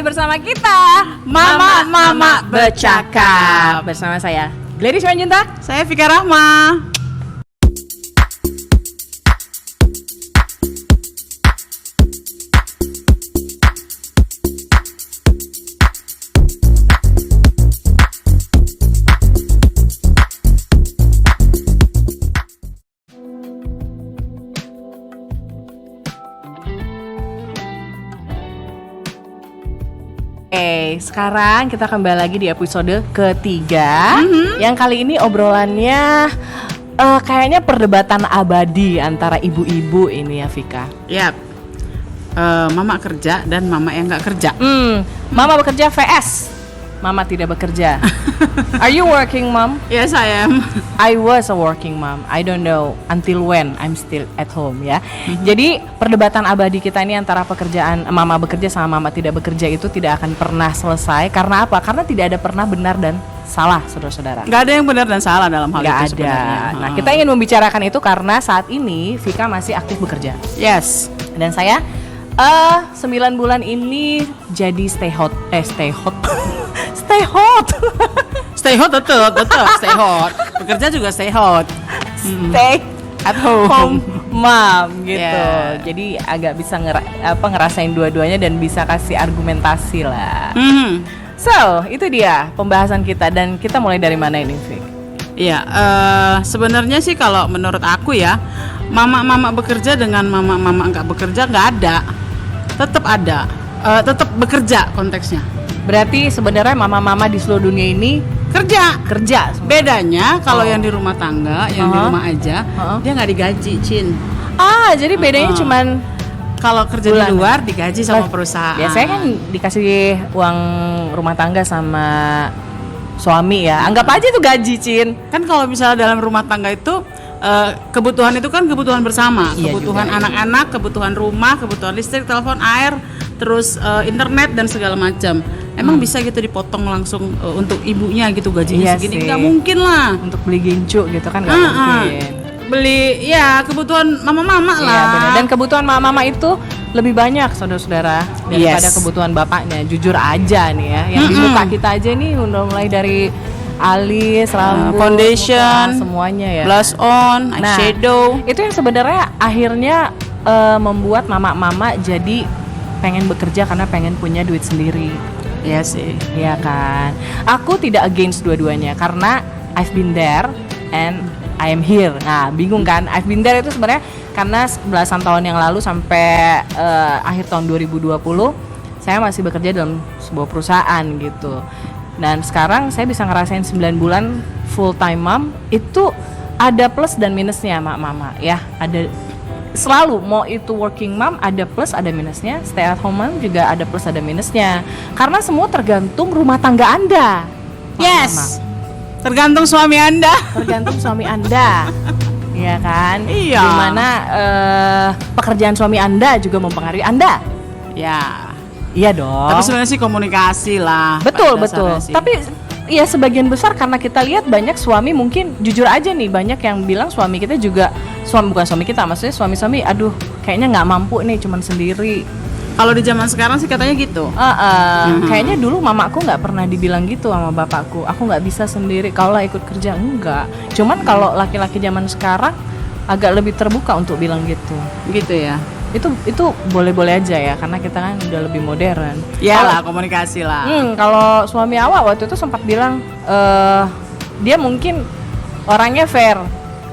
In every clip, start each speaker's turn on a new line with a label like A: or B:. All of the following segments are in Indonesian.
A: bersama kita Mama Bercakap. Bersama saya Gladys Manjunta.
B: Saya Vika Rahma.
A: Sekarang kita kembali lagi di episode ketiga. Yang kali ini obrolannya kayaknya perdebatan abadi antara ibu-ibu ini ya Vika.
B: Yap. Mama kerja dan mama yang nggak kerja.
A: Mama bekerja vs Mama tidak bekerja. Are you working mom?
B: Yes, I am.
A: I was a working mom. I don't know until when I'm still at home ya. Jadi perdebatan abadi kita ini antara pekerjaan mama bekerja sama mama tidak bekerja itu tidak akan pernah selesai. Karena apa? Karena tidak ada pernah benar dan salah, saudara-saudara.
B: Nggak ada yang benar dan salah dalam hal
A: Nggak
B: itu
A: ada.
B: sebenarnya.
A: Nah, kita ingin membicarakan itu karena saat ini Vika masih aktif bekerja.
B: Yes.
A: Dan saya 9 bulan ini jadi stay hot.
B: Stay hot tetap stay hot. Bekerja juga stay hot.
A: Stay
B: At home.
A: mom gitu.
B: Yeah.
A: Jadi agak bisa ngerasain dua-duanya dan bisa kasih argumentasi lah. So, itu dia pembahasan kita dan kita mulai dari mana ini, Vic?
B: Iya, sebenarnya sih kalau menurut aku ya, mama bekerja dengan mama nggak bekerja nggak ada, tetap ada, tetap bekerja konteksnya.
A: Berarti sebenarnya mama-mama di seluruh dunia ini kerja.
B: Bedanya kalau yang di rumah tangga, yang di rumah aja, dia nggak digaji, Cin.
A: Jadi bedanya cuman
B: kalau kerja di luar digaji sama perusahaan.
A: Biasanya kan dikasih uang rumah tangga sama suami ya. Anggap aja itu gaji, Cin.
B: Kan kalau misalnya dalam rumah tangga itu kebutuhan itu kan kebutuhan bersama,
A: Iya
B: kebutuhan
A: juga,
B: anak-anak, kebutuhan rumah, kebutuhan listrik, telepon, air, terus internet dan segala macam. Emang bisa gitu dipotong langsung untuk ibunya gitu gajinya
A: Iya
B: segini?
A: sih.
B: Nggak mungkin lah.
A: Untuk beli gincu gitu kan nggak mungkin.
B: Beli ya kebutuhan mama-mama
A: Iya,
B: lah.
A: benar. Dan kebutuhan mama-mama itu lebih banyak saudara-saudara daripada kebutuhan bapaknya. Jujur aja nih ya, yang di muka kita aja nih udah mulai dari alis, rambut,
B: foundation,
A: muka, semuanya ya.
B: blush on, eyeshadow.
A: Itu yang sebenarnya akhirnya membuat mama-mama jadi pengen bekerja karena pengen punya duit sendiri.
B: Iya sih.
A: Iya kan. Aku tidak against dua-duanya karena I've been there and I am here. Nah, bingung kan? I've been there itu sebenarnya karena belasan tahun yang lalu sampai akhir tahun 2020 saya masih bekerja dalam sebuah perusahaan gitu. Dan sekarang saya bisa ngerasain 9 bulan full time mom itu ada plus dan minusnya mama ya. Ada selalu mau itu working mom ada plus ada minusnya, stay at home mom juga ada plus ada minusnya. Karena semua tergantung rumah tangga Anda.
B: Yes. Tergantung suami Anda.
A: Tergantung suami Anda. Iya kan?
B: Iya.
A: Dimana pekerjaan suami Anda juga mempengaruhi Anda.
B: Ya.
A: Iya dong.
B: Tapi sebenarnya sih komunikasi lah.
A: Betul.
B: Sih.
A: Tapi ya sebagian besar karena kita lihat banyak suami mungkin jujur aja nih banyak yang bilang suami kita juga bukan suami kita maksudnya suami-suami aduh kayaknya nggak mampu nih cuman sendiri.
B: Kalau di zaman sekarang sih katanya gitu.
A: Kayaknya dulu mamaku nggak pernah dibilang gitu sama bapakku. Aku nggak bisa sendiri. Kalau ikut kerja enggak. Cuman kalau laki-laki zaman sekarang agak lebih terbuka untuk bilang gitu.
B: Gitu ya.
A: Itu boleh-boleh aja ya karena kita kan udah lebih modern.
B: Iyalah komunikasi lah.
A: Kalau suami awak waktu itu sempat bilang dia mungkin orangnya fair.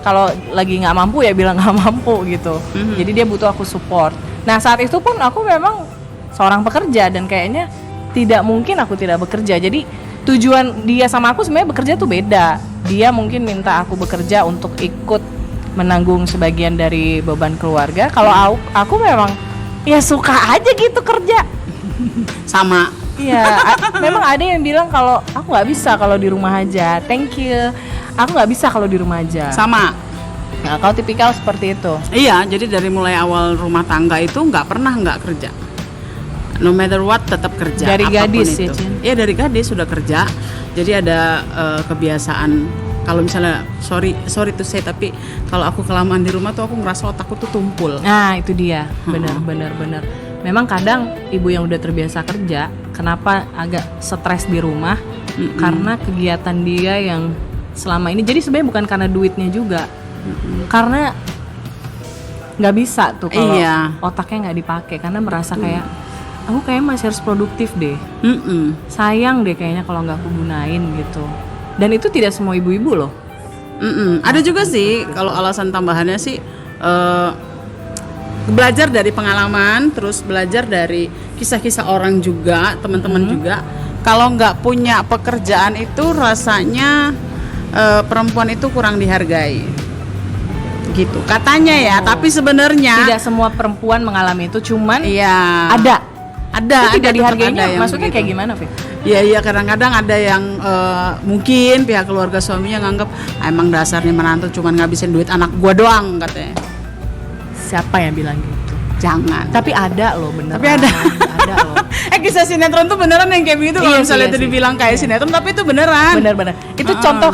A: Kalau lagi nggak mampu ya bilang nggak mampu gitu. Jadi dia butuh aku support. Nah saat itu pun aku memang seorang pekerja dan kayaknya tidak mungkin aku tidak bekerja. Jadi tujuan dia sama aku sebenarnya bekerja tuh beda. Dia mungkin minta aku bekerja untuk ikut menanggung sebagian dari beban keluarga. Kalau aku memang ya suka aja gitu kerja.
B: Sama.
A: Iya, memang ada yang bilang kalau aku nggak bisa kalau di rumah aja. Thank you. Aku nggak bisa kalau di rumah aja.
B: Sama.
A: Nah, kalau tipikal seperti itu.
B: Iya, jadi dari mulai awal rumah tangga itu nggak pernah nggak kerja. No matter what tetap kerja.
A: Dari gadis ya, Cin?
B: Iya dari gadis sudah kerja. Jadi ada kebiasaan. Kalau misalnya sorry to say tapi kalau aku kelamaan di rumah tuh aku ngerasa otakku tuh tumpul.
A: Nah itu dia, benar. memang kadang ibu yang udah terbiasa kerja, kenapa agak stres di rumah? Karena kegiatan dia yang selama ini, jadi sebenarnya bukan karena duitnya juga, karena nggak bisa tuh kalau otaknya nggak dipakai, karena merasa kayak aku kayaknya masih harus produktif deh, sayang deh kayaknya kalau nggak aku gunain gitu. Dan itu tidak semua ibu-ibu loh.
B: Ada juga sih kalau alasan tambahannya sih belajar dari pengalaman, terus belajar dari kisah-kisah orang juga, teman-teman juga. Kalau nggak punya pekerjaan itu rasanya perempuan itu kurang dihargai, gitu katanya ya. Tapi sebenarnya
A: tidak semua perempuan mengalami itu, cuman
B: iya
A: ada itu tidak
B: tetap
A: dihargainya.
B: ada yang
A: Maksudnya
B: begitu.
A: kayak gimana, Fit?
B: Iya kadang-kadang ada yang mungkin pihak keluarga suaminya nganggap emang dasarnya menantu cuman ngabisin duit anak gua doang katanya.
A: Siapa yang bilang gitu?
B: Jangan.
A: Tapi ada loh, beneran.
B: Tapi ada
A: loh.
B: Kisah sinetron tuh beneran yang kayak begitu. Kalau
A: Iya
B: misalnya
A: sih,
B: itu
A: iya sih.
B: dibilang kayak sinetron, tapi itu beneran.
A: Bener-bener. Itu contoh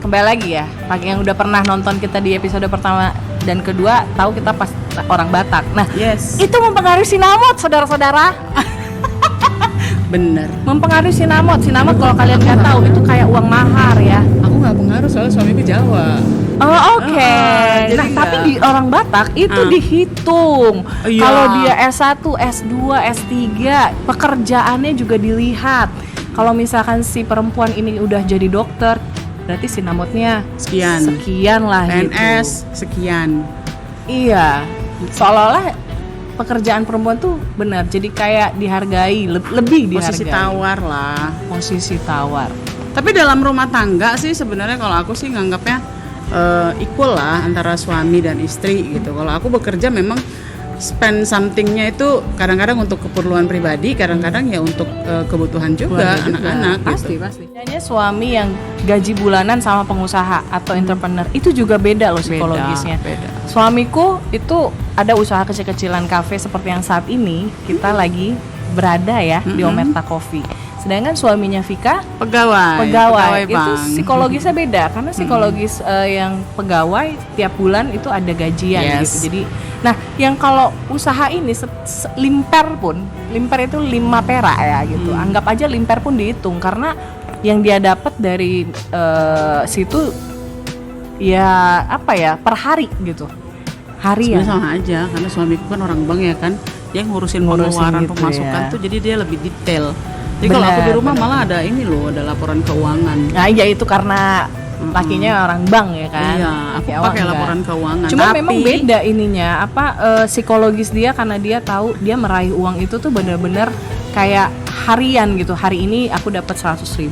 A: kembali lagi ya, bagi yang udah pernah nonton kita di episode pertama dan kedua, tahu kita pas orang Batak. Nah, itu mempengaruhi sinamot, saudara-saudara.
B: Bener.
A: Mempengaruhi sinamot. Sinamot kalau kalian nggak tahu itu kayak uang mahar ya.
B: Aku nggak pengaruh soalnya suamiku Jawa.
A: Oh oke.
B: Jadi
A: Nah
B: nggak.
A: tapi di orang Batak itu dihitung.
B: Iya.
A: Kalau dia S1, S2, S3, pekerjaannya juga dilihat. Kalau misalkan si perempuan ini udah jadi dokter, berarti sinamotnya sekian lah
B: PNS
A: gitu.
B: sekian.
A: Iya. Seolah-olah pekerjaan perempuan tuh benar, jadi kayak dihargai, lebih dihargai.
B: Posisi tawar lah.
A: Posisi tawar.
B: Tapi dalam rumah tangga sih sebenarnya kalau aku sih nganggapnya equal lah antara suami dan istri gitu. Kalau aku bekerja memang spend somethingnya itu kadang-kadang untuk keperluan pribadi, kadang-kadang ya untuk kebutuhan juga anak-anak.
A: Pasti
B: gitu.
A: pasti. Hanya suami yang gaji bulanan sama pengusaha atau entrepreneur itu juga beda loh psikologisnya.
B: Beda.
A: Suamiku itu ada usaha kecil-kecilan kafe seperti yang saat ini kita lagi berada ya di Omerta Coffee. Sedangkan suaminya Vika pegawai. Itu
B: Bang.
A: psikologisnya beda karena psikologis yang pegawai tiap bulan itu ada gajian gitu. Jadi nah yang kalau usaha ini limper itu 5 perak ya gitu. Anggap aja limper pun dihitung karena yang dia dapat dari situ ya apa ya per hari gitu. Harian.
B: Sebenarnya sama aja karena suamiku kan orang bank ya kan, dia ngurusin pengeluaran
A: gitu
B: pemasukan
A: ya.
B: tuh, jadi dia lebih detail. Jadi kalau aku di rumah malah ada ini loh, ada laporan keuangan.
A: Nah ya itu karena lakinya orang bank ya kan.
B: Iya, aku pakai laporan keuangan.
A: Cuma memang beda ininya psikologis dia karena dia tahu dia meraih uang itu tuh benar-benar kayak harian gitu. Hari ini aku dapat 100.000,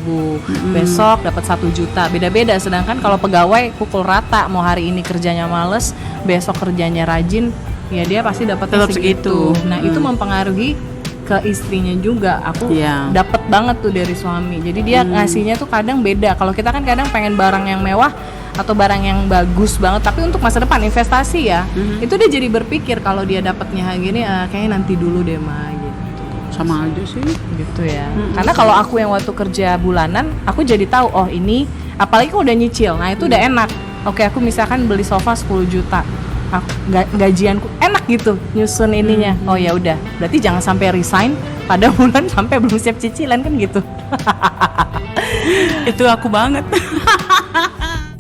A: besok dapat 1 juta. Beda-beda. Sedangkan kalau pegawai pukul rata, mau hari ini kerjanya males, besok kerjanya rajin, ya dia pasti dapatnya segitu. Nah, itu mempengaruhi ke istrinya juga. Aku dapat banget tuh dari suami. Jadi dia ngasihnya tuh kadang beda. Kalau kita kan kadang pengen barang yang mewah atau barang yang bagus banget, tapi untuk masa depan investasi ya. Itu dia jadi berpikir kalau dia dapatnya gini kayaknya nanti dulu deh mah gitu.
B: Sama aja sih
A: gitu ya. Karena kalau aku yang waktu kerja bulanan, aku jadi tahu oh ini apalagi kalau udah nyicil. Nah, itu udah enak. Oke, aku misalkan beli sofa 10 juta. Gajianku enak gitu nyusun ininya. Oh ya udah, berarti jangan sampai resign pada bulan sampai belum siap cicilan kan gitu.
B: Itu aku banget.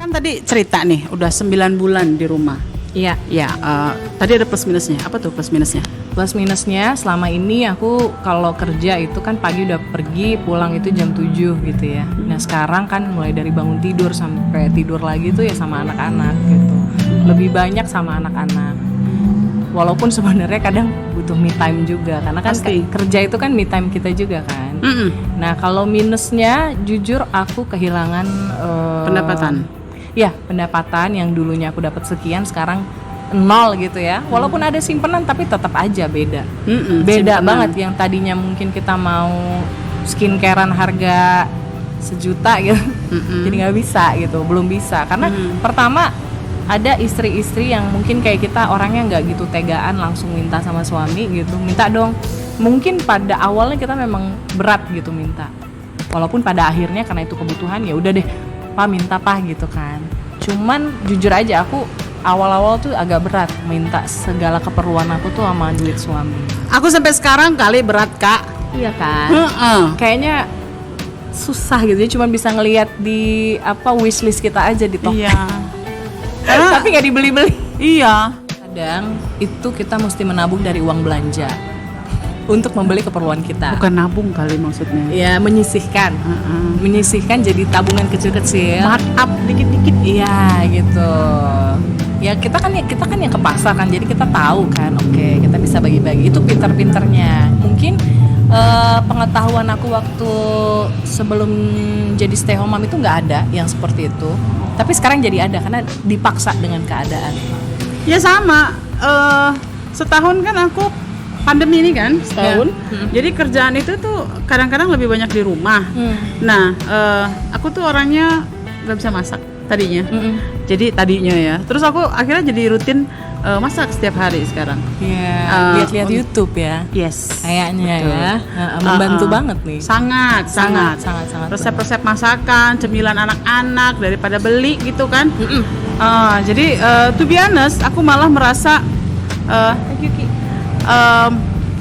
B: Kan tadi cerita nih udah 9 bulan di rumah.
A: Iya.
B: Ya, tadi ada plus minusnya. Apa tuh plus minusnya?
A: Plus minusnya selama ini aku kalau kerja itu kan pagi udah pergi, pulang itu jam 7 gitu ya. Nah sekarang kan mulai dari bangun tidur sampai tidur lagi tuh ya sama anak-anak gitu. Lebih banyak sama anak-anak. Walaupun sebenarnya kadang butuh me time juga karena kan kerja itu kan me time kita juga kan. Nah kalau minusnya jujur aku kehilangan
B: pendapatan.
A: Ya pendapatan yang dulunya aku dapat sekian sekarang 0 gitu ya. Walaupun ada simpenan tapi tetap aja beda. Beda simpenan banget yang tadinya mungkin kita mau skincarean harga 1 juta gitu. Jadi nggak bisa gitu, belum bisa karena pertama ada istri-istri yang mungkin kayak kita orangnya nggak gitu tegaan langsung minta sama suami gitu, minta dong. Mungkin pada awalnya kita memang berat gitu minta. Walaupun pada akhirnya karena itu kebutuhan ya udah deh, Pak minta Pak gitu kan. Cuman jujur aja aku awal-awal tuh agak berat minta segala keperluan aku tuh sama duit suami.
B: Aku sampai sekarang kali berat, Kak.
A: Iya kan?
B: Heeh.
A: Kayaknya susah gitu ya, cuma bisa ngelihat di wishlist kita aja di toko.
B: Iya.
A: Tapi nggak dibeli-beli.
B: Iya.
A: Kadang itu kita mesti menabung dari uang belanja untuk membeli keperluan kita.
B: Bukan nabung kali maksudnya.
A: Ya, menyisihkan. Menyisihkan jadi tabungan kecil-kecil.
B: Markup dikit-dikit.
A: Iya, gitu. Ya kita kan yang ke pasar kan, jadi kita tahu kan, oke, kita bisa bagi-bagi. Itu pintar-pintarnya. Mungkin pengetahuan aku waktu sebelum jadi stay home mom itu nggak ada yang seperti itu. Tapi sekarang jadi ada karena dipaksa dengan keadaan.
B: Ya sama. Setahun kan aku pandemi ini kan setahun. Jadi kerjaan itu tuh kadang-kadang lebih banyak di rumah. Nah, aku tuh orangnya nggak bisa masak tadinya. Jadi tadinya ya. Terus aku akhirnya jadi rutin masak setiap hari sekarang.
A: Iya. Lihat-lihat YouTube ya.
B: Yes.
A: Kayaknya ya. Membantu banget nih.
B: Sangat. Resep-resep masakan, cemilan anak-anak daripada beli gitu kan. Jadi to be honest, aku malah merasa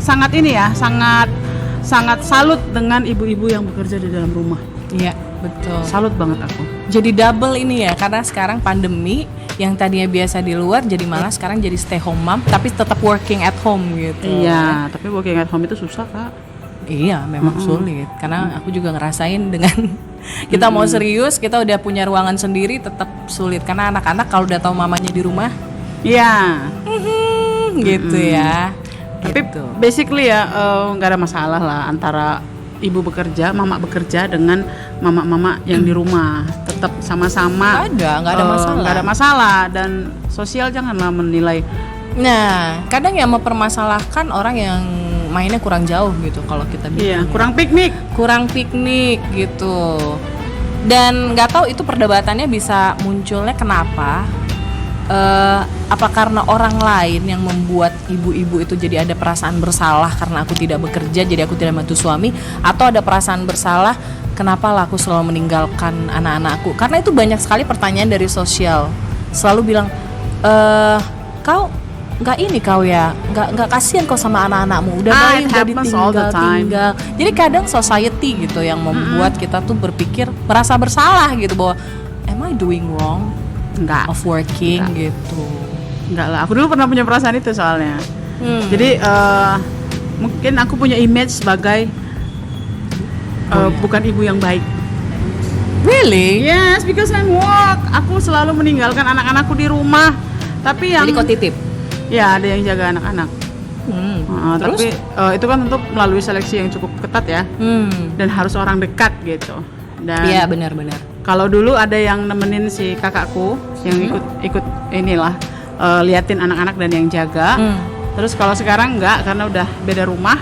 B: sangat ini ya, sangat salut dengan ibu-ibu yang bekerja di dalam rumah.
A: Iya, betul.
B: Salut banget aku.
A: Jadi double ini ya, karena sekarang pandemi yang tadinya biasa di luar jadi malah sekarang jadi stay home mom tapi tetap working at home gitu.
B: Iya, tapi working at home itu susah, Kak.
A: Iya, memang sulit karena aku juga ngerasain dengan kita mau serius, kita udah punya ruangan sendiri tetap sulit karena anak-anak kalau udah tahu mamanya di rumah,
B: iya,
A: gitu ya.
B: Tapi
A: gitu.
B: basically ya nggak ada masalah lah antara ibu bekerja, mama bekerja dengan mama-mama yang di rumah, tetap sama-sama.
A: Nggak ada masalah.
B: Nggak ada masalah dan sosial janganlah menilai.
A: Nah, kadang yang mempermasalahkan orang yang mainnya kurang jauh gitu kalau kita bilang.
B: Iya, kurang piknik
A: gitu. Dan nggak tahu itu perdebatannya bisa munculnya kenapa? Apa karena orang lain yang membuat ibu-ibu itu jadi ada perasaan bersalah karena aku tidak bekerja, jadi aku tidak bantu suami, atau ada perasaan bersalah kenapa lah aku selalu meninggalkan anak-anakku? Karena itu banyak sekali pertanyaan dari sosial, selalu bilang kau nggak kasihan kau sama anak-anakmu, udah baik udah ditinggal. Jadi kadang society gitu yang membuat kita tuh berpikir merasa bersalah gitu bahwa am I doing wrong?
B: Enggak.
A: Of working gitu.
B: Enggak lah, aku dulu pernah punya perasaan itu soalnya. Jadi mungkin aku punya image sebagai bukan ibu yang baik.
A: Really?
B: Yes, because I'm work. Aku selalu meninggalkan anak-anakku di rumah. Tapi yang
A: jadi kau titip?
B: Ya, ada yang jaga anak-anak.
A: Terus?
B: Tapi itu kan tentu melalui seleksi yang cukup ketat ya. Dan harus orang dekat gitu. Dan
A: iya, benar-benar.
B: Kalau dulu ada yang nemenin si kakakku yang ikut inilah liatin anak-anak dan yang jaga. Terus kalau sekarang enggak karena udah beda rumah.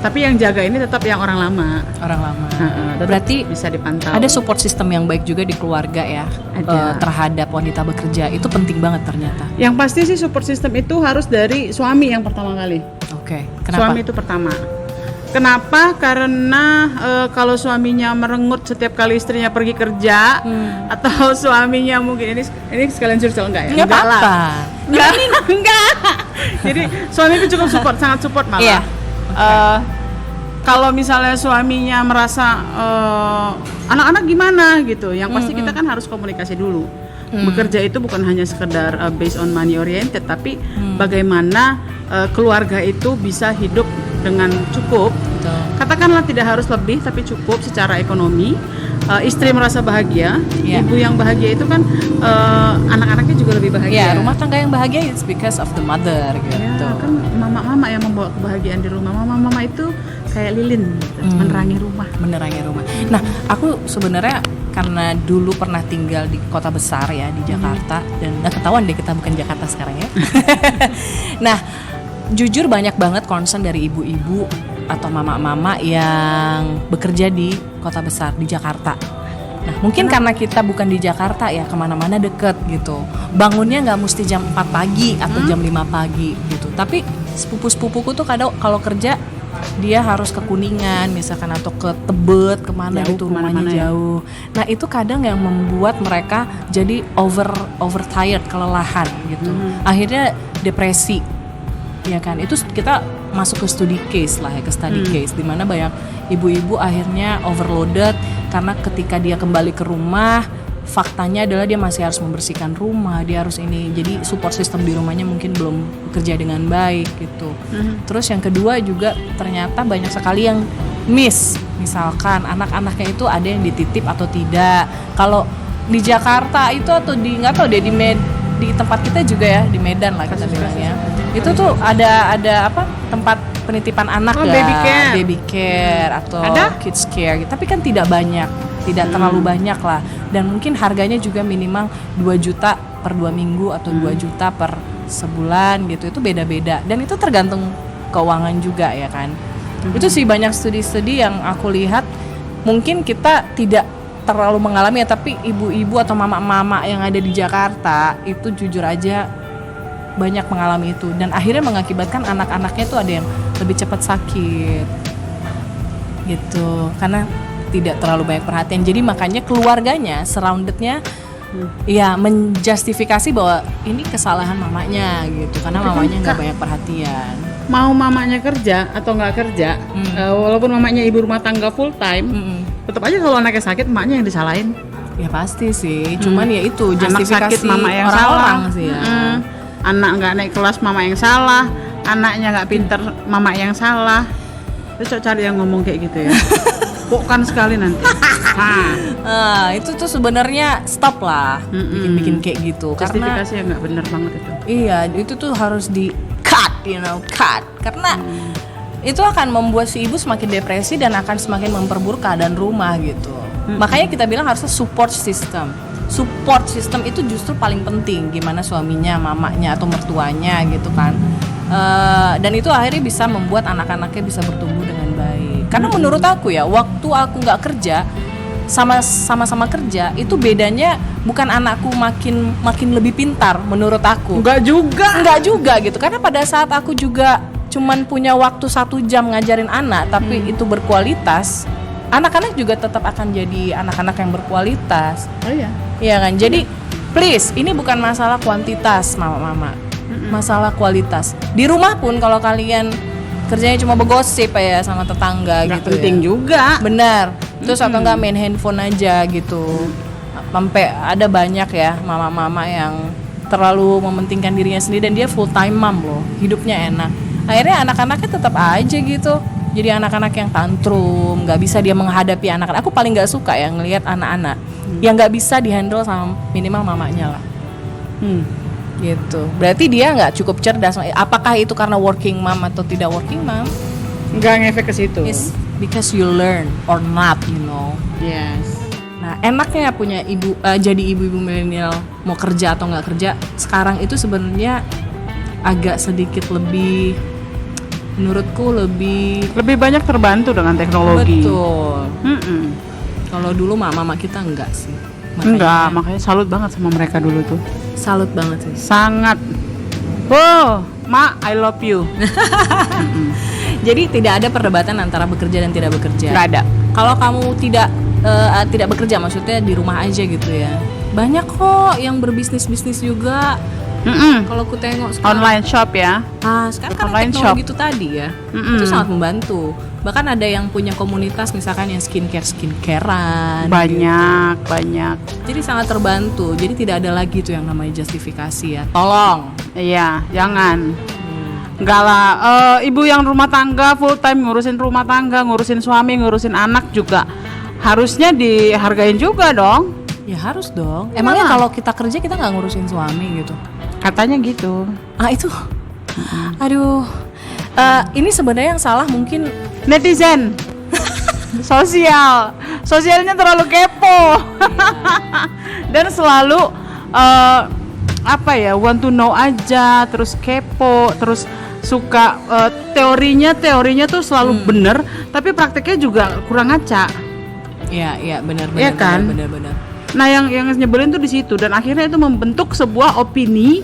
B: Tapi yang jaga ini tetap yang orang lama. Berarti
A: bisa dipantau. Ada support system yang baik juga di keluarga ya terhadap wanita bekerja. Itu penting banget ternyata.
B: Yang pasti sih support system itu harus dari suami yang pertama kali.
A: Oke. Kenapa?
B: Suami itu pertama. Kenapa? Karena kalau suaminya merengut setiap kali istrinya pergi kerja, atau suaminya mungkin ini sekalian curcol enggak ya?
A: Enggak apa-apa.
B: Enggak. Jadi suami itu cukup support, sangat support malah. Kalau misalnya suaminya merasa anak-anak gimana gitu, yang pasti kita kan harus komunikasi dulu. Bekerja itu bukan hanya sekedar based on money oriented, tapi bagaimana keluarga itu bisa hidup dengan cukup.
A: Betul.
B: Katakanlah tidak harus lebih, tapi cukup secara ekonomi. Istri merasa bahagia, ibu yang bahagia itu kan anak-anaknya juga lebih bahagia.
A: Rumah tangga yang bahagia it's because of the mother gitu.
B: Ya, kan mama-mama yang membawa kebahagiaan di rumah. Mama-mama itu kayak lilin, gitu, menerangi rumah. Nah, aku sebenarnya karena dulu pernah tinggal di kota besar ya di Jakarta dan udah ketahuan deh kita bukan Jakarta sekarang ya.
A: Nah, jujur banyak banget concern dari ibu-ibu atau mama-mama yang bekerja di kota besar di Jakarta. Nah, mungkin karena kita bukan di Jakarta ya, kemana-mana deket gitu. Bangunnya nggak mesti jam 4 pagi atau jam 5 pagi gitu. Tapi sepupu-sepupuku tuh kadang kalau kerja dia harus ke Kuningan misalkan atau ke Tebet kemana
B: Jauh,
A: gitu,
B: kemana-mana
A: rumahnya
B: ya.
A: jauh. Nah itu kadang yang membuat mereka jadi overtired, kelelahan gitu. Akhirnya depresi, ya kan? Itu kita masuk ke study case lah ya, ke study case di mana banyak ibu-ibu akhirnya overloaded karena ketika dia kembali ke rumah, faktanya adalah dia masih harus membersihkan rumah, dia harus ini, jadi support system di rumahnya mungkin belum bekerja dengan baik gitu. Terus yang kedua juga ternyata banyak sekali yang miss, misalkan anak-anaknya itu ada yang dititip atau tidak. Kalau di Jakarta itu atau di nggak tahu deh di tempat kita juga ya, di Medan lah kita bilangnya, itu tuh ada apa tempat penitipan anak
B: Oh,
A: ya, baby care atau
B: Ada?
A: kids care gitu. Tapi kan tidak banyak, tidak terlalu banyak lah, dan mungkin harganya juga minimal 2 juta per 2 minggu atau 2 juta per sebulan gitu. Itu beda-beda dan itu tergantung keuangan juga ya kan. Itu sih banyak studi-studi yang aku lihat, mungkin kita tidak terlalu mengalami ya, tapi ibu-ibu atau mama-mama yang ada di Jakarta itu jujur aja banyak mengalami itu, dan akhirnya mengakibatkan anak-anaknya itu ada yang lebih cepat sakit gitu karena tidak terlalu banyak perhatian. Jadi makanya keluarganya, surroundednya ya menjustifikasi bahwa ini kesalahan mamanya gitu, karena mamanya nggak banyak perhatian.
B: Mau mamanya kerja atau nggak kerja, walaupun mamanya ibu rumah tangga full time, tetap aja kalau anaknya sakit emaknya yang disalahin.
A: Ya pasti sih, cuman ya itu
B: Anak
A: justifikasi
B: sakit mama yang
A: orang-orang
B: salah
A: sih ya.
B: Anak nggak naik kelas mama yang salah, anaknya nggak pinter mama yang salah. Terus cari yang ngomong kayak gitu ya. Bukan sekali nanti.
A: Itu tuh sebenarnya stop lah bikin kayak gitu, karena
B: Justifikasi yang nggak bener banget itu.
A: iya itu tuh harus di cut, cut, karena itu akan membuat si ibu semakin depresi dan akan semakin memperburuk keadaan rumah gitu. Makanya kita bilang harusnya support system. Support system itu justru paling penting, gimana suaminya, mamanya atau mertuanya gitu kan. Dan itu akhirnya bisa membuat anak-anaknya bisa bertumbuh dengan baik. Karena menurut aku ya, waktu aku nggak kerja, sama-sama kerja, itu bedanya bukan anakku makin lebih pintar menurut aku.
B: Enggak
A: juga gitu, karena pada saat aku juga cuman punya waktu 1 jam ngajarin anak, tapi itu berkualitas, anak-anak juga tetap akan jadi anak-anak yang berkualitas.
B: Oh iya.
A: Iya kan, jadi please, ini bukan masalah kuantitas mama-mama, masalah kualitas. Di rumah pun kalau kalian kerjanya cuma bergosip ya sama tetangga
B: Nggak
A: gitu
B: penting
A: ya.
B: juga.
A: Benar. Terus atau enggak main handphone aja gitu. Sampai ada banyak ya mama-mama yang terlalu mementingkan dirinya sendiri dan dia full time mom loh, hidupnya enak. Akhirnya anak-anaknya tetap aja gitu. Jadi anak-anak yang tantrum, nggak bisa dia menghadapi anak-anak. Aku paling nggak suka ya ngelihat anak-anak yang nggak bisa dihandle sama minimal mamanya lah. Gitu. Berarti dia nggak cukup cerdas. Apakah itu karena working mom atau tidak working mom?
B: Nggak ngefek ke situ.
A: It's because you learn or not,
B: Yes.
A: Nah, enaknya punya ibu, jadi ibu-ibu milenial mau kerja atau nggak kerja sekarang itu sebenarnya agak sedikit lebih, menurutku lebih
B: Lebih banyak terbantu dengan teknologi.
A: betul. Kalau dulu mama kita enggak sih.
B: Makanya salut banget sama mereka dulu tuh.
A: Salut banget sih.
B: Sangat. Oh, Ma, I love you.
A: Jadi tidak ada perdebatan antara bekerja dan tidak bekerja.
B: Nggak ada.
A: Kalau kamu tidak bekerja, maksudnya di rumah aja gitu ya. Banyak kok yang berbisnis juga. Kalau aku tengok sekarang,
B: Online shop ya.
A: sekarang karena
B: Online
A: teknologi
B: shop.
A: itu tadi ya, itu sangat membantu. Bahkan ada yang punya komunitas misalkan yang skincarean.
B: Banyak.
A: Jadi sangat terbantu. Jadi tidak ada lagi tuh yang namanya justifikasi ya. Tolong.
B: Iya, jangan. Enggak lah, ibu yang rumah tangga full time ngurusin rumah tangga, ngurusin suami, ngurusin anak juga harusnya dihargain juga dong.
A: Ya harus dong. Emangnya kalau kita kerja kita nggak ngurusin suami gitu?
B: Katanya gitu.
A: Itu. Aduh. Ini sebenarnya yang salah mungkin
B: Netizen. Sosialnya terlalu kepo. Dan selalu want to know aja, terus kepo, terus suka teorinya tuh selalu bener, tapi prakteknya juga kurang ngaca.
A: Iya benar.
B: Iya kan?
A: Benar.
B: Nah yang nyebelin tuh di situ, dan akhirnya itu membentuk sebuah opini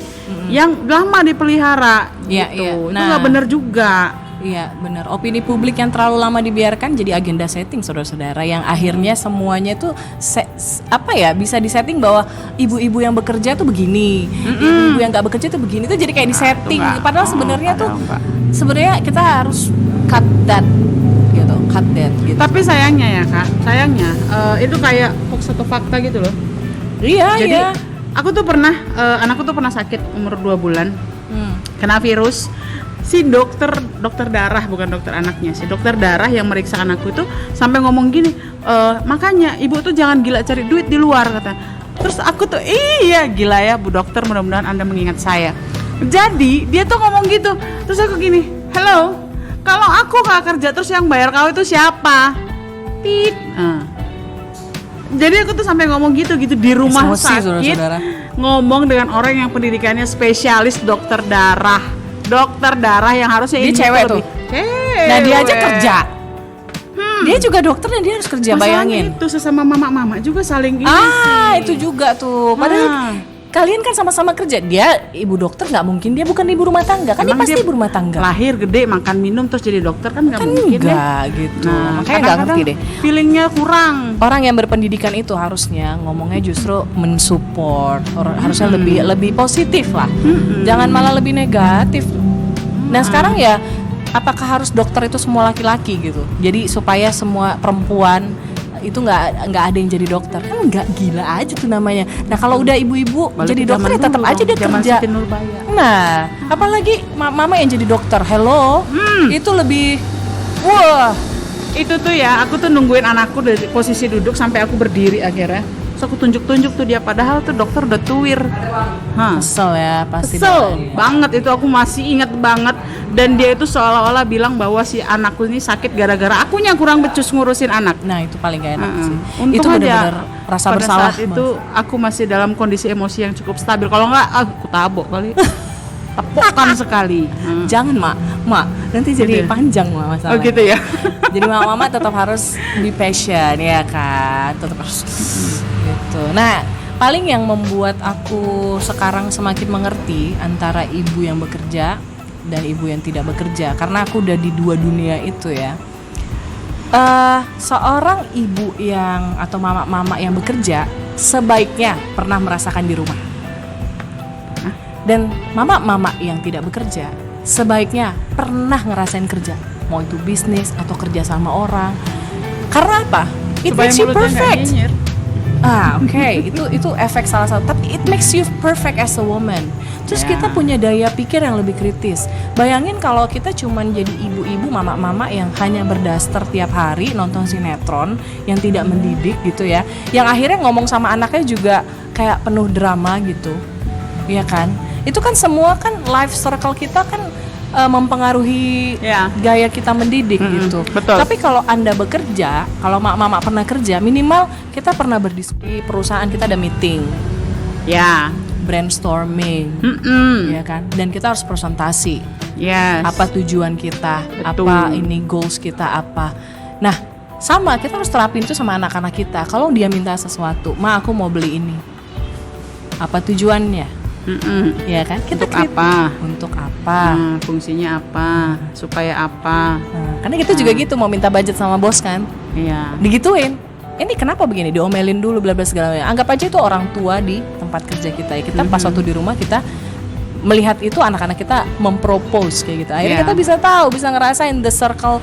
B: yang lama dipelihara
A: Iya,
B: gitu.
A: iya.
B: Itu
A: Nah.
B: nggak bener juga.
A: Iya benar. Opini publik yang terlalu lama dibiarkan jadi agenda setting saudara-saudara, yang akhirnya semuanya tuh bisa disetting bahwa ibu-ibu yang bekerja tuh begini, ibu-ibu yang nggak bekerja tuh begini, tuh jadi kayak disetting. Padahal sebenarnya sebenarnya kita harus cut that gitu.
B: Tapi sayangnya ya kak, itu kayak hoax atau fakta gitu loh.
A: Iya.
B: Jadi aku tuh pernah anakku tuh pernah sakit umur 2 bulan, kena virus. Si dokter darah, bukan dokter anaknya, si dokter darah yang meriksa anakku itu sampai ngomong gini, makanya ibu tuh jangan gila cari duit di luar, kata. Terus aku tuh iya gila ya Bu Dokter, mudah-mudahan Anda mengingat saya. Jadi dia tuh ngomong gitu, terus aku gini, hello, kalau aku gak kerja terus yang bayar kau itu siapa? Tit. Jadi aku tuh sampai ngomong gitu di rumah sakit,
A: saudara-saudara.
B: Ngomong dengan orang yang pendidikannya spesialis dokter darah yang harusnya
A: dia
B: ini
A: cewek tuh. Nah dia aja kerja. Dia juga dokter dan dia harus kerja.
B: Masalahnya
A: bayangin.
B: Itu sesama mama juga saling ini
A: itu juga tuh. Padahal kalian kan sama-sama kerja. Dia ibu dokter, nggak mungkin dia bukan ibu rumah tangga. Kan dia pasti ibu rumah tangga.
B: Lahir gede, makan minum terus jadi dokter kan nggak mungkin
A: ya. Gitu. Makanya nggak ngerti deh.
B: Feelingnya kurang.
A: Orang yang berpendidikan itu harusnya ngomongnya justru mensupport. Harusnya lebih positif lah. Jangan malah lebih negatif. Nah sekarang ya, apakah harus dokter itu semua laki-laki gitu? Jadi supaya semua perempuan itu nggak ada yang jadi dokter, kan nggak, gila aja tuh namanya. Nah kalau udah ibu-ibu jadi dokter ya tetap aja dia kerja. Nah apalagi mama yang jadi dokter, itu lebih
B: itu tuh ya, aku tuh nungguin anakku dari posisi duduk sampai aku berdiri akhirnya. Terus aku tunjuk tuh dia, padahal tuh dokter udah tuir.
A: Kesel ya pasti.
B: Kesel banget itu, aku masih ingat banget. Dan dia itu seolah-olah bilang bahwa si anakku ini sakit gara-gara akunya kurang becus ngurusin anak.
A: Nah itu paling gak enak sih.
B: Untung
A: itu benar-benar rasa
B: pada
A: bersalah.
B: Saat itu aku masih dalam kondisi emosi yang cukup stabil. Kalau enggak aku tabok kali. Tepokan sekali.
A: Jangan mak nanti jadi
B: gitu ya?
A: Panjang masalahnya.
B: Oh gitu ya.
A: Jadi mama tetap harus be patient ya kan, tetap harus gitu. Nah paling yang membuat aku sekarang semakin mengerti antara ibu yang bekerja dan ibu yang tidak bekerja, karena aku udah di dua dunia itu ya. Seorang ibu yang atau mama yang bekerja sebaiknya pernah merasakan di rumah. Dan mama yang tidak bekerja sebaiknya pernah ngerasain kerja, mau itu bisnis atau kerja sama orang. Karena apa? It makes you perfect. Oke. Itu efek salah satu. Tapi it makes you perfect as a woman. Terus kita punya daya pikir yang lebih kritis. Bayangin kalau kita cuman jadi ibu-ibu, mama yang hanya berdaster tiap hari nonton sinetron yang tidak mendidik gitu ya. Yang akhirnya ngomong sama anaknya juga kayak penuh drama gitu. Iya kan? Itu kan semua kan life circle kita kan mempengaruhi gaya kita mendidik gitu.
B: Betul.
A: Tapi kalau Anda bekerja, kalau mama pernah kerja, minimal kita pernah berdiskusi, perusahaan kita ada meeting. Ya. Brainstorming, ya kan, dan kita harus presentasi, apa tujuan kita,
B: betul.
A: Apa ini goals kita apa. Nah, sama kita harus terapin itu sama anak-anak kita. Kalau dia minta sesuatu, aku mau beli ini, apa tujuannya, ya kan? Kita untuk apa,
B: fungsinya apa, supaya apa.
A: Karena kita juga gitu mau minta budget sama bos kan, digituin. Ini kenapa begini, diomelin dulu bla bla segala macam. Anggap aja itu orang tua di tempat kerja kita ya. Kita pas waktu di rumah kita melihat itu anak-anak kita mempropose kayak gitu. Akhirnya kita bisa tahu, bisa ngerasain the circle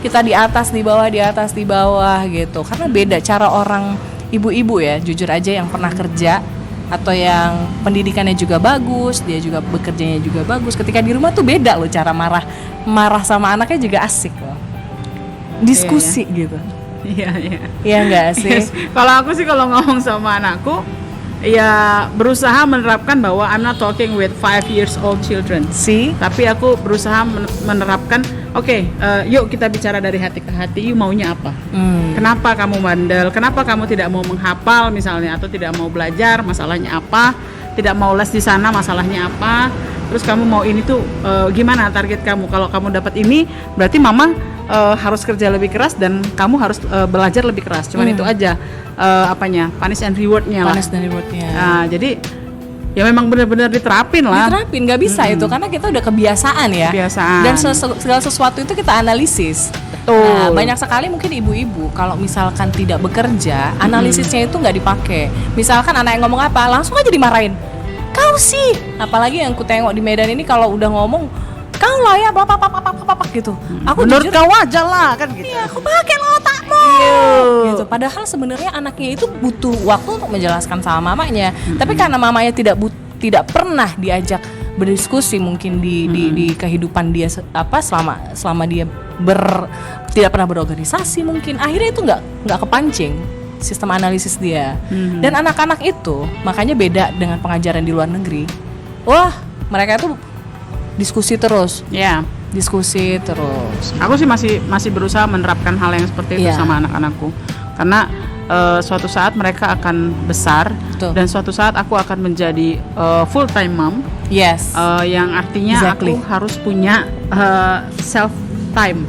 A: kita di atas, di bawah, di atas, di bawah gitu. Karena beda cara orang ibu-ibu ya, jujur aja yang pernah kerja atau yang pendidikannya juga bagus, dia juga bekerjanya juga bagus. Ketika di rumah tuh beda loh cara marah sama anaknya juga asik loh. Diskusi gitu. Iya enggak sih?
B: Kalau aku sih kalau ngomong sama anakku ya berusaha menerapkan bahwa I'm not talking with 5 years old children. Tapi aku berusaha menerapkan yuk kita bicara dari hati ke hati, yuk maunya apa? Kenapa kamu bandel? Kenapa kamu tidak mau menghafal misalnya, atau tidak mau belajar, masalahnya apa? Tidak mau les di sana, masalahnya apa? Terus kamu mau ini tuh gimana target kamu? Kalau kamu dapat ini berarti mama harus kerja lebih keras dan kamu harus belajar lebih keras. Cuman itu aja punish and rewardnya lah.
A: Punish and rewardnya.
B: Nah, jadi ya memang benar-benar diterapin lah.
A: Diterapin, nggak bisa itu karena kita udah kebiasaan ya.
B: Kebiasaan.
A: Dan segala sesuatu itu kita analisis.
B: Betul.
A: Nah, banyak sekali mungkin ibu-ibu kalau misalkan tidak bekerja, analisisnya itu nggak dipakai. Misalkan anak yang ngomong apa, langsung aja dimarahin. Kau sih, apalagi yang ku tengok di Medan ini kalau udah ngomong, kau lah ya, bapak gitu. Aku
B: menurut
A: jujur,
B: kau aja lah kan gitu.
A: iya, aku pakai lo otakmu. Gitu. Padahal sebenarnya anaknya itu butuh waktu untuk menjelaskan sama mamanya. Tapi karena mamanya tidak pernah diajak berdiskusi mungkin di kehidupan dia selama dia tidak pernah berorganisasi, mungkin akhirnya itu nggak kepancing sistem analisis dia. Dan anak-anak itu makanya beda dengan pengajaran di luar negeri. Wah, mereka itu diskusi terus.
B: Ya.
A: Diskusi terus.
B: Aku sih masih berusaha menerapkan hal yang seperti itu sama anak-anakku. Karena suatu saat mereka akan besar. Betul. Dan suatu saat aku akan menjadi full time mom.
A: Yes.
B: Yang artinya aku harus punya self time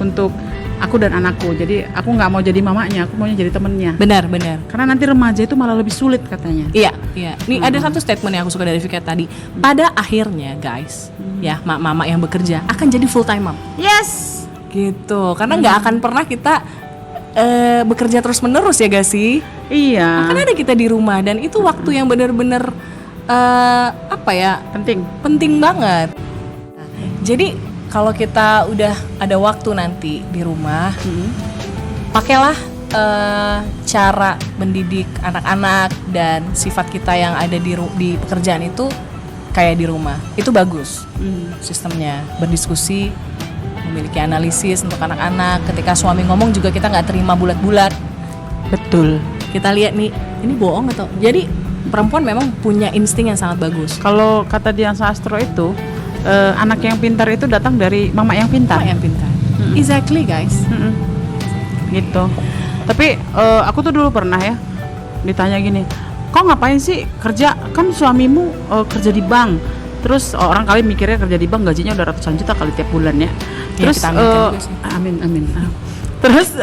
B: untuk aku dan anakku. Jadi aku nggak mau jadi mamanya, aku maunya jadi temennya.
A: Benar.
B: Karena nanti remaja itu malah lebih sulit katanya.
A: Iya. Nih ada satu statement yang aku suka dari Vika tadi. Pada akhirnya guys, ya mama yang bekerja akan jadi full time mom.
B: Yes.
A: Gitu. Karena nggak akan pernah kita bekerja terus menerus ya gak sih?
B: Iya.
A: Akan ada kita di rumah dan itu waktu yang benar-benar penting banget. Nah, jadi kalau kita udah ada waktu nanti di rumah, pakailah cara mendidik anak-anak dan sifat kita yang ada di pekerjaan itu kayak di rumah. Itu bagus sistemnya, berdiskusi, memiliki analisis untuk anak-anak. Ketika suami ngomong juga kita nggak terima bulat-bulat.
B: Betul.
A: Kita lihat nih, ini bohong atau? Jadi perempuan memang punya insting yang sangat bagus.
B: Kalau kata Dian Sastro itu, anak yang pintar itu datang dari mama yang pintar.
A: Mama yang pintar. Exactly guys.
B: Gitu. Tapi aku tuh dulu pernah ya ditanya gini, kau ngapain sih kerja? Kan suamimu kerja di bank. Terus orang kali mikirnya kerja di bank gajinya udah ratusan juta kali tiap bulan ya. Terus amin. Terus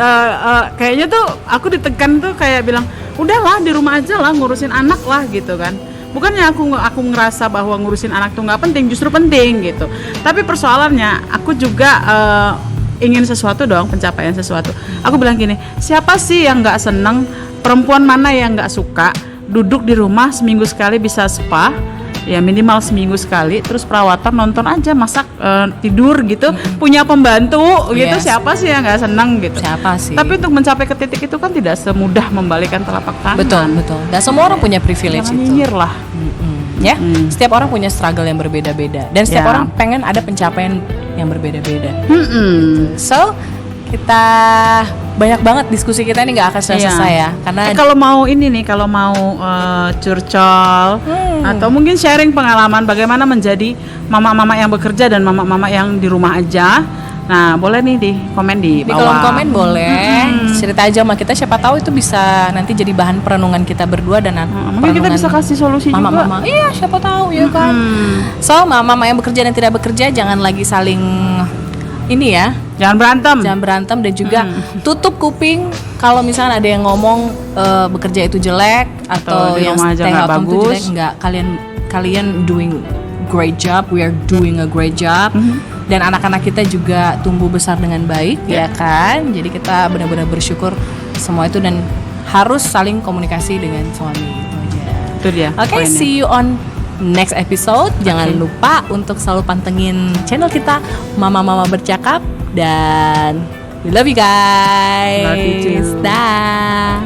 B: kayaknya tuh aku ditekan tuh kayak bilang, udahlah di rumah aja lah ngurusin anak lah gitu kan. Bukannya aku ngerasa bahwa ngurusin anak tuh nggak penting, justru penting gitu. Tapi persoalannya aku juga ingin sesuatu dong, pencapaian sesuatu. Aku bilang gini, siapa sih yang nggak seneng? Perempuan mana yang nggak suka duduk di rumah seminggu sekali bisa spa, ya minimal seminggu sekali, terus perawatan, nonton aja, masak, tidur gitu, punya pembantu gitu. Siapa sih yang nggak seneng gitu?
A: Siapa sih?
B: Tapi untuk mencapai ke titik itu kan tidak semudah membalikan telapak tangan.
A: Betul. Dan semua orang punya privilege
B: Jangan
A: itu.
B: nyinyir lah.
A: Ya, setiap orang punya struggle yang berbeda-beda dan setiap orang pengen ada pencapaian yang berbeda-beda. So kita banyak banget diskusi kita ini nggak akan selesai ya, karena
B: kalau mau curcol atau mungkin sharing pengalaman bagaimana menjadi mama-mama yang bekerja dan mama-mama yang di rumah aja. Nah, boleh nih di komen di bawah.
A: Di kolom komen boleh. Cerita aja sama kita, siapa tahu itu bisa nanti jadi bahan perenungan kita berdua dan
B: mungkin kita bisa kasih solusi
A: mama-mama.
B: juga.
A: Iya, siapa tahu ya kan. So, mama-mama yang bekerja dan tidak bekerja jangan lagi saling ini ya.
B: Jangan berantem
A: dan juga tutup kuping kalau misalnya ada yang ngomong bekerja itu jelek atau yang stay at home itu jelek. Enggak, kalian doing great job, we are doing a great job. Dan anak-anak kita juga tumbuh besar dengan baik, ya kan? Jadi kita benar-benar bersyukur semua itu dan harus saling komunikasi dengan suami itu aja.
B: Itu dia.
A: Oke, see you on next episode. Jangan lupa untuk selalu pantengin channel kita Mama-Mama Bercakap dan we love you guys.
B: Love you too.
A: Dah.